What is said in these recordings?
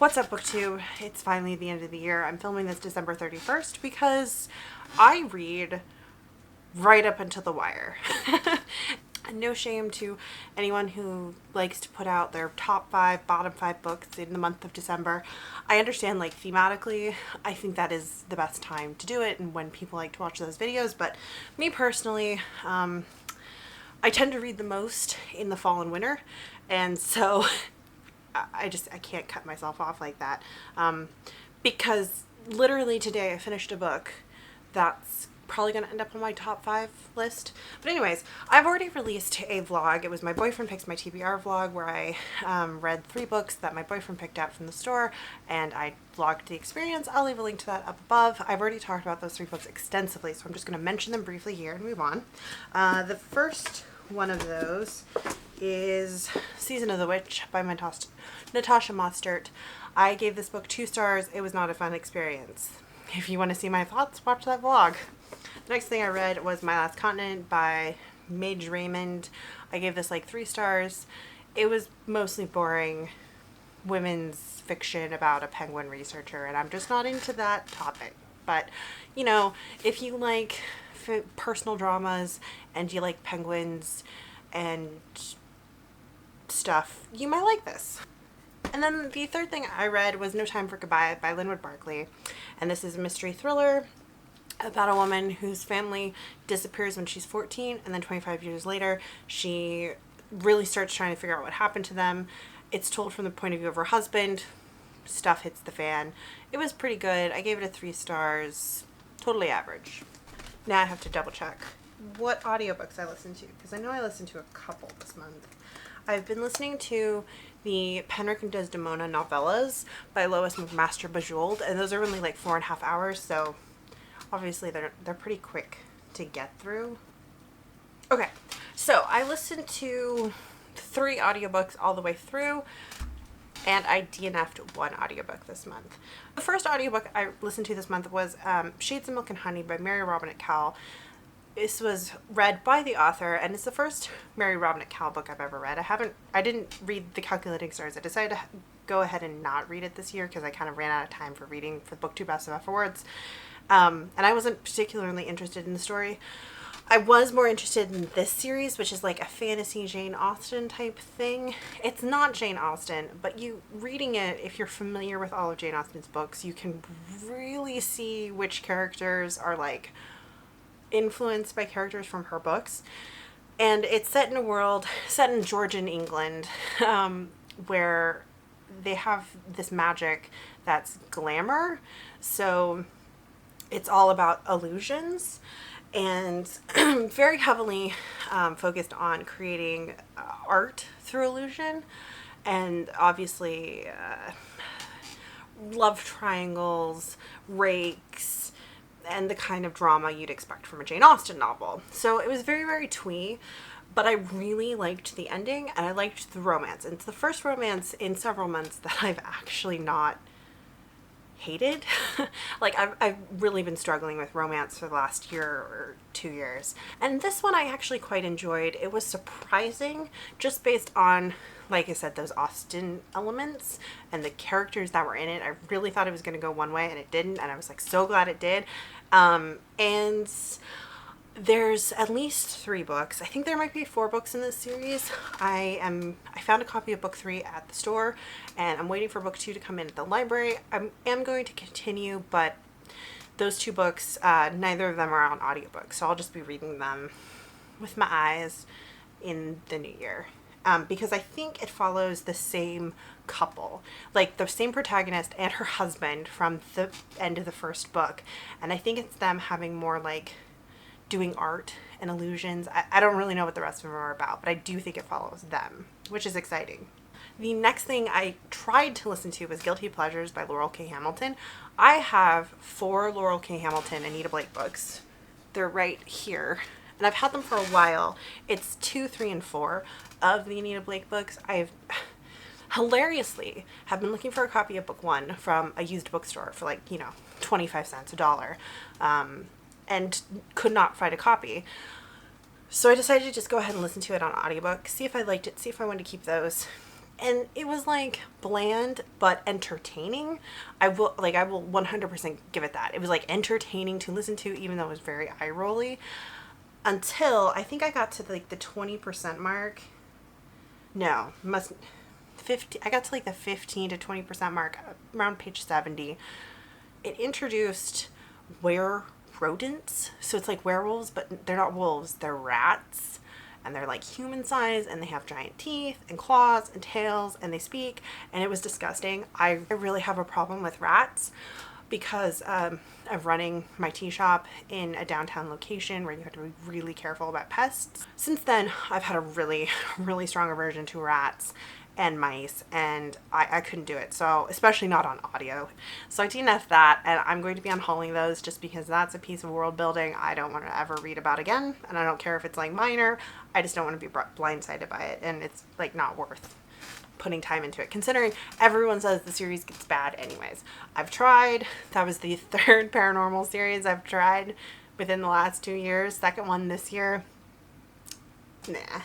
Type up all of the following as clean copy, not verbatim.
What's up, booktube? It's finally the end of the year. I'm filming this December 31st because I read right up until the wire. No shame to anyone who likes to put out their top 5, bottom 5 books in the month of December. I understand, like, thematically, I think that is the best time to do it and when people like to watch those videos, but me personally, I tend to read the most in the fall and winter, and so I can't cut myself off like that, because literally today I finished a book that's probably going to end up on my top 5 list. But anyways, I've already released a vlog. It was my boyfriend picks my TBR vlog, where I read 3 books that my boyfriend picked out from the store, and I vlogged the experience. I'll leave a link to that up above. I've already talked about those 3 books extensively, so I'm just going to mention them briefly here and move on. The first one of those is Season of the Witch by Natasha Mostert. I gave this book 2 stars. It was not a fun experience. If you want to see my thoughts, watch that vlog. The next thing I read was My Last Continent by Mage Raymond. I gave this like 3 stars. It was mostly boring women's fiction about a penguin researcher, and I'm just not into that topic. But, you know, if you like personal dramas and you like penguins and stuff, you might like this. And then the third thing I read was No Time for Goodbye by Linwood Barclay, and this is a mystery thriller about a woman whose family disappears when she's 14, and then 25 years later she really starts trying to figure out what happened to them. It's told from the point of view of her husband. Stuff hits the fan. It was pretty good. I gave it a 3 stars. Totally average. Now I have to double check what audiobooks I listened to, because I know I listened to a couple this month. I've been listening to the Penrick and Desdemona novellas by Lois McMaster Bujold, and those are only like 4.5 hours, so obviously they're pretty quick to get through. Okay, so I listened to 3 audiobooks all the way through, and I DNF'd 1 audiobook this month. The first audiobook I listened to this month was Shades of Milk and Honey by Mary Robinette Kowal. This was read by the author, and it's the first Mary Robinette Kowal book I've ever read. I didn't read The Calculating Stars. I decided to go ahead and not read it this year because I kind of ran out of time for reading for the BookTube SFF Awards. And I wasn't particularly interested in the story. I was more interested in this series, which is like a fantasy Jane Austen type thing. It's not Jane Austen, but you reading it, if you're familiar with all of Jane Austen's books, you can really see which characters are like influenced by characters from her books. And it's set in a world, set in Georgian England, where they have this magic that's glamour. So it's all about illusions, and very heavily focused on creating art through illusion, and obviously love triangles, rakes, and the kind of drama you'd expect from a Jane Austen novel. So it was very, very twee, but I really liked the ending, and I liked the romance. And it's the first romance in several months that I've actually not hated. Like, I've really been struggling with romance for the last year or 2 years. And this one I actually quite enjoyed. It was surprising just based on, like I said, those Austen elements and the characters that were in it. I really thought it was going to go one way, and it didn't, and I was like so glad it did. And there's at least 3 books. I think there might be 4 books in this series. I found a copy of book 3 at the store, and I'm waiting for book 2 to come in at the library. I am going to continue, but those 2 books, neither of them are on audiobook, so I'll just be reading them with my eyes in the new year. Because I think it follows the same couple, like the same protagonist and her husband from the end of the first book. And I think it's them having more like doing art and illusions. I don't really know what the rest of them are about, but I do think it follows them, which is exciting. The next thing I tried to listen to was Guilty Pleasures by Laurel K. Hamilton. I have 4 Laurel K. Hamilton Anita Blake books. They're right here, and I've had them for a while. It's 2, 3, and 4 of the Anita Blake books. I've hilariously have been looking for a copy of book 1 from a used bookstore for, like, 25 cents, $1, and could not find a copy. So I decided to just go ahead and listen to it on audiobook, see if I liked it, see if I wanted to keep those. And it was like bland but entertaining. I will 100% give it that. It was like entertaining to listen to, even though it was very eye rolly, until I think I got to like the 20% mark. No, must 50. I got to like the 15 to 20% mark around page 70. It introduced rodents. So it's like werewolves, but they're not wolves, they're rats. And they're like human size, and they have giant teeth and claws and tails, and they speak, and it was disgusting. I really have a problem with rats because of running my tea shop in a downtown location where you have to be really careful about pests. Since then, I've had a really, really strong aversion to rats and mice, and I couldn't do it. So, especially not on audio. So I DNF'd that, and I'm going to be unhauling those just because that's a piece of world building I don't want to ever read about again, and I don't care if it's like minor. I just don't want to be blindsided by it, and it's like not worth putting time into it, considering everyone says the series gets bad anyways. I've tried. That was the third paranormal series I've tried within the last 2 years. Second one this year. Nah.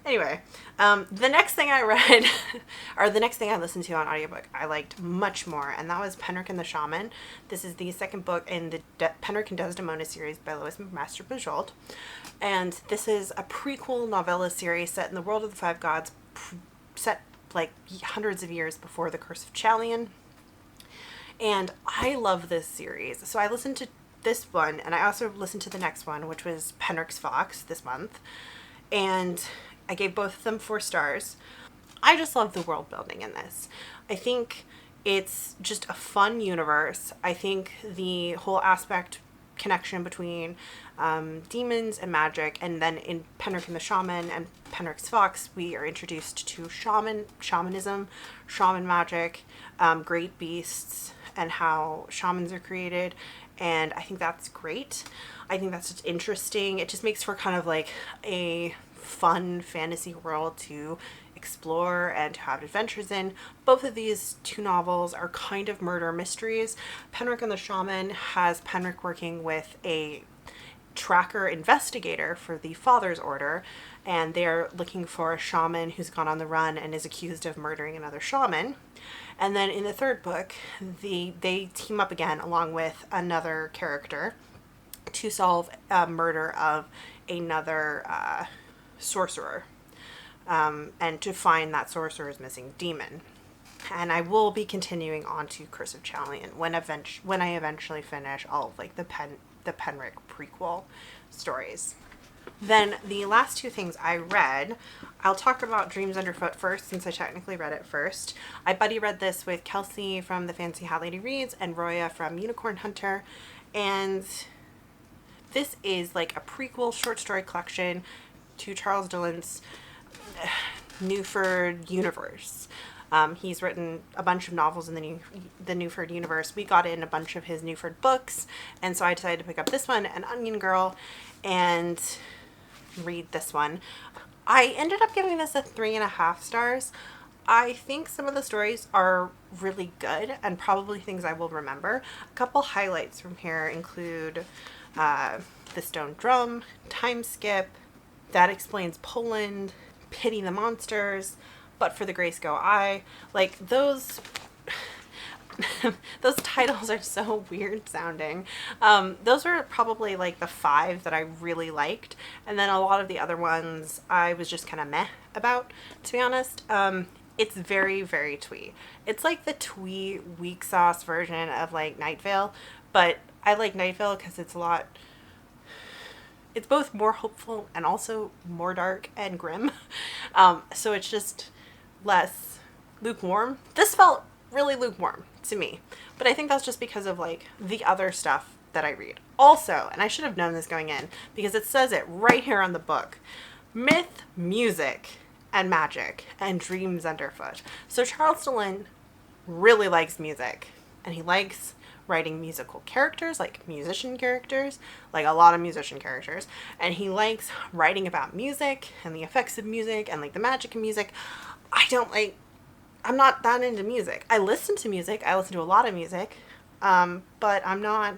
Anyway, the next thing I read, or the next thing I listened to on audiobook, I liked much more, and that was Penric and the Shaman. This is the second book in the Penric and Desdemona series by Lois McMaster Bujold, and this is a prequel novella series set in the world of the Five Gods, set like hundreds of years before the Curse of Chalion, and I love this series. So I listened to this one, and I also listened to the next one, which was Penric's Fox this month, and I gave both of them 4 stars. I just love the world building in this. I think it's just a fun universe. I think the whole connection between demons and magic, and then in Penric and the Shaman and Penric's Fox, we are introduced to shamanism, shaman magic, great beasts, and how shamans are created. And I think that's great. I think that's just interesting. It just makes for kind of like a fun fantasy world to explore and to have adventures in. Both of these 2 novels are kind of murder mysteries. Penric and the Shaman has Penric working with a tracker investigator for the Father's Order, and they're looking for a shaman who's gone on the run and is accused of murdering another shaman. And then in the third book, they team up again along with another character to solve a murder of another sorcerer, and to find that sorcerer's missing demon. And I will be continuing on to Curse of Chalion when I eventually finish all of like the Penric prequel stories. Then the last 2 things I read, I'll talk about Dreams Underfoot first, since I technically read it first. I buddy read this with Kelsey from The Fancy Hat Lady Reads and Roya from Unicorn Hunter, and this is like a prequel short story collection to Charles Dillon's Newford universe. He's written a bunch of novels in the Newford universe. We got in a bunch of his Newford books, and so I decided to pick up this one, An Onion Girl, and read this one. I ended up giving this a 3.5 stars. I think some of the stories are really good and probably things I will remember. A couple highlights from here include The Stone Drum, Time Skip, That Explains Poland, Pity the Monsters, But for the Grace Go I. Like, those those titles are so weird sounding. Those are probably like the 5 that I really liked, and then a lot of the other ones I was just kind of meh about, to be honest. It's very, very twee. It's like the twee weak sauce version of like Night Vale, but I like Night Vale because it's both more hopeful and also more dark and grim. So it's just less lukewarm. This felt really lukewarm to me, but I think that's just because of like the other stuff that I read. Also, and I should have known this going in because it says it right here on the book, myth, music, and magic, and dreams underfoot. So Charles Dillon really likes music, and he likes writing musical characters, like musician characters, like a lot of musician characters, and he likes writing about music and the effects of music and like the magic of music. I'm not that into music. I listen to music. I listen to a lot of music, but I'm not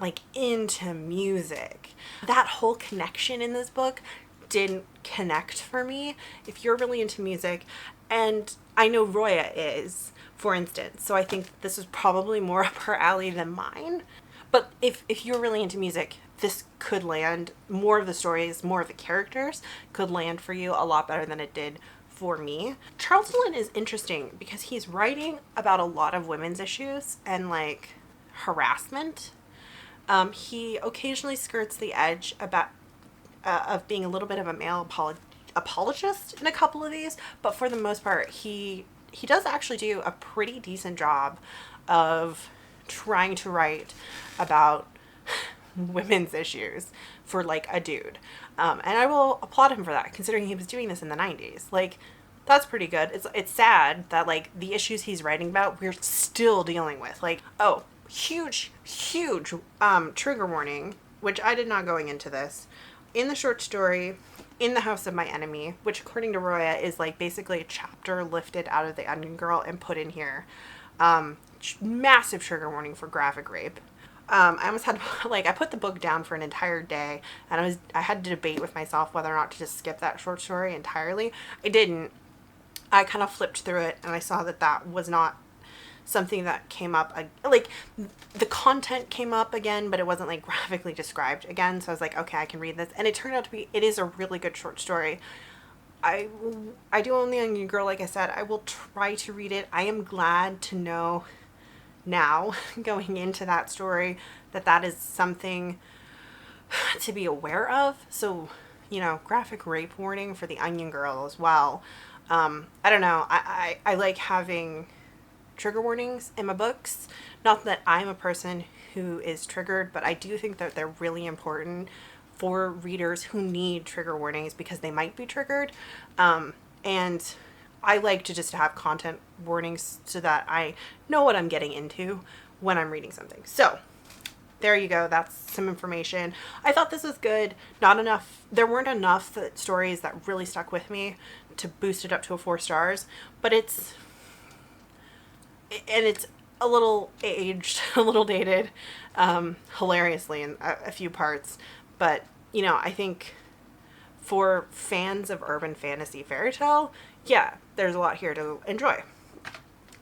like into music. That whole connection in this book didn't connect for me. If you're really into music And I know Roya is, for instance. So I think this is probably more up her alley than mine. But if you're really into music, this could land, more of the stories, more of the characters could land for you a lot better than it did for me. Charles Dillon is interesting because he's writing about a lot of women's issues and like harassment. He occasionally skirts the edge about of being a little bit of a male apologist in a couple of these, but for the most part, he does actually do a pretty decent job of trying to write about women's issues for like a dude. And I will applaud him for that, considering he was doing this in the 90s. Like, that's pretty good. It's sad that like the issues he's writing about, we're still dealing with. Like, oh, huge trigger warning, which I did not going into this. In the short story, In the House of My Enemy, which according to Roya is like basically a chapter lifted out of The Onion Girl and put in here. Massive trigger warning for graphic rape. I almost had to, like, I put the book down for an entire day, and I had to debate with myself whether or not to just skip that short story entirely. I didn't. I kind of flipped through it, and I saw that that was not something that came up, like, the content came up again, but it wasn't, like, graphically described again, so I was like, okay, I can read this, and it turned out to be, it is a really good short story. I do own The Onion Girl, like I said. I will try to read it. I am glad to know now, going into that story, that is something to be aware of. So, you know, graphic rape warning for The Onion Girl as well. I don't know. I like having trigger warnings in my books. Not that I'm a person who is triggered, but I do think that they're really important for readers who need trigger warnings because they might be triggered. And I like to just have content warnings so that I know what I'm getting into when I'm reading something. So there you go. That's some information. I thought this was good. Not enough. There weren't enough stories that really stuck with me to boost it up to a 4 stars, but it's a little aged, a little dated, hilariously in a few parts. But, you know, I think for fans of urban fantasy fairy tale, yeah, there's a lot here to enjoy.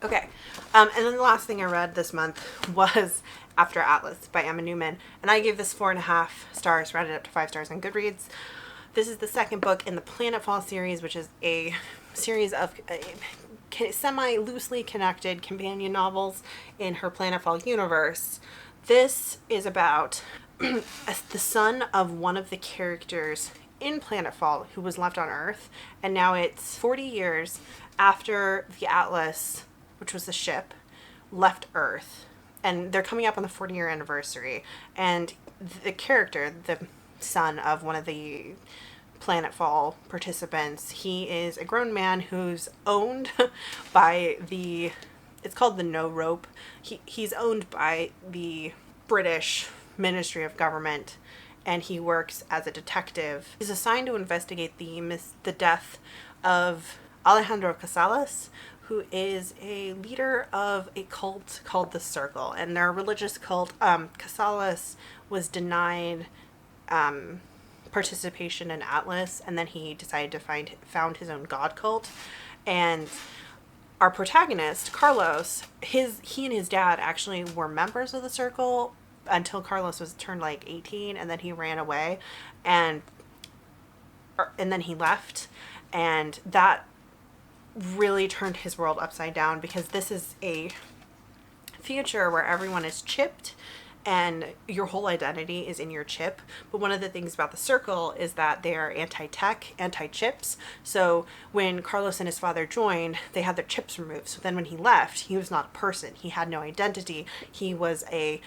Okay. And then the last thing I read this month was After Atlas by Emma Newman. And I gave this 4.5 stars, rated up to 5 stars on Goodreads. This is the second book in the Planetfall series, which is a series of semi-loosely connected companion novels in her Planetfall universe. This is about the son of one of the characters in Planetfall who was left on Earth, and now it's 40 years after the Atlas, which was the ship, left Earth, and they're coming up on the 40-year anniversary, and the character, the son of one of the Planetfall participants, he is a grown man who's owned by it's called the No Rope. He's owned by the British Ministry of Government, and he works as a detective. He's assigned to investigate the death of Alejandro Casales, who is a leader of a cult called the Circle, and they're a religious cult. Casales was denied participation in Atlas, and then he decided to found his own god cult. And our protagonist, Carlos, he and his dad actually were members of the Circle until Carlos was turned like 18, and then he ran away, and then he left, and that really turned his world upside down, because this is a future where everyone is chipped and your whole identity is in your chip. But one of the things about the Circle is that they are anti-tech, anti-chips. So when Carlos and his father joined, they had their chips removed. So then when he left, he was not a person. He had no identity. He was a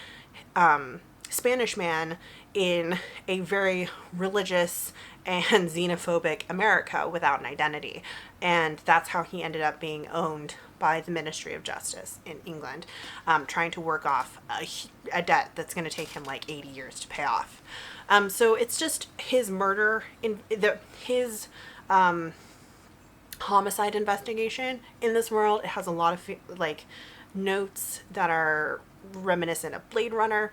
Spanish man in a very religious and xenophobic America without an identity. And that's how he ended up being owned by the Ministry of Justice in England, trying to work off a debt that's going to take him like 80 years to pay off. So it's just his murder, his homicide investigation in this world. It has a lot of like notes that are reminiscent of Blade Runner,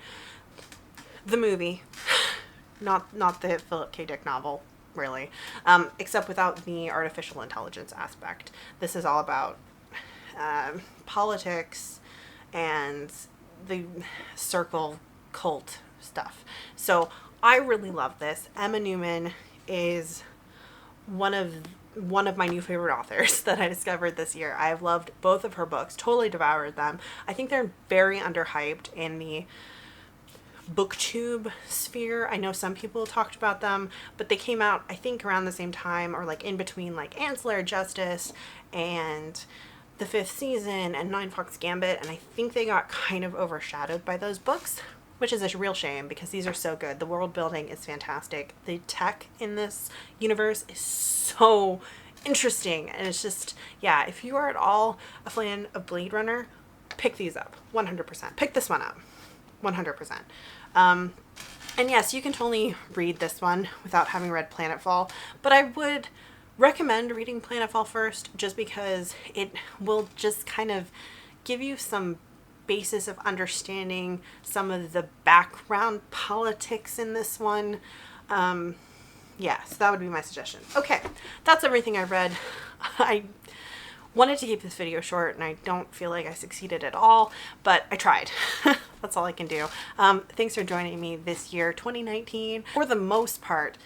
the movie, not the Philip K. Dick novel, really, except without the artificial intelligence aspect. This is all about politics and the circle cult stuff. So I really love this. Emma Newman is one of my new favorite authors that I discovered this year. I've loved both of her books, totally devoured them. I think they're very underhyped in the booktube sphere. I know some people talked about them, but they came out I think around the same time, or like in between like Ancillary Justice and The Fifth Season and Nine Fox Gambit, and I think they got kind of overshadowed by those books, which is a real shame because these are so good. The world building is fantastic. The tech in this universe is so interesting, and it's just, yeah, if you are at all a fan of Blade Runner, pick these up. 100%. Pick this one up. 100%. And yes, you can totally read this one without having read Planetfall, but I would recommend reading Planetfall first, just because it will just kind of give you some basis of understanding some of the background politics in this one. Yeah, so that would be my suggestion. Okay, that's everything I read. I wanted to keep this video short, and I don't feel like I succeeded at all, but I tried. That's all I can do. Thanks for joining me this year, 2019. For the most part,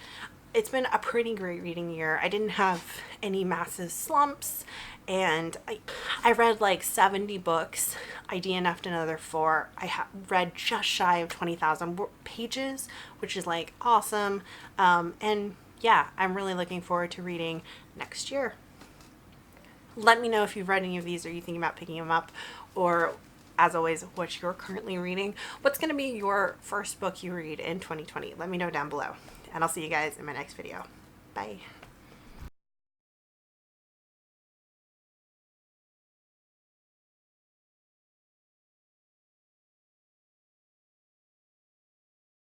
it's been a pretty great reading year. I didn't have any massive slumps, and I read like 70 books. I DNF'd another 4. I read just shy of 20,000 pages, which is like awesome. And yeah, I'm really looking forward to reading next year. Let me know if you've read any of these or you thinking about picking them up, or as always, what you're currently reading. What's going to be your first book you read in 2020? Let me know down below, and I'll see you guys in my next video. Bye.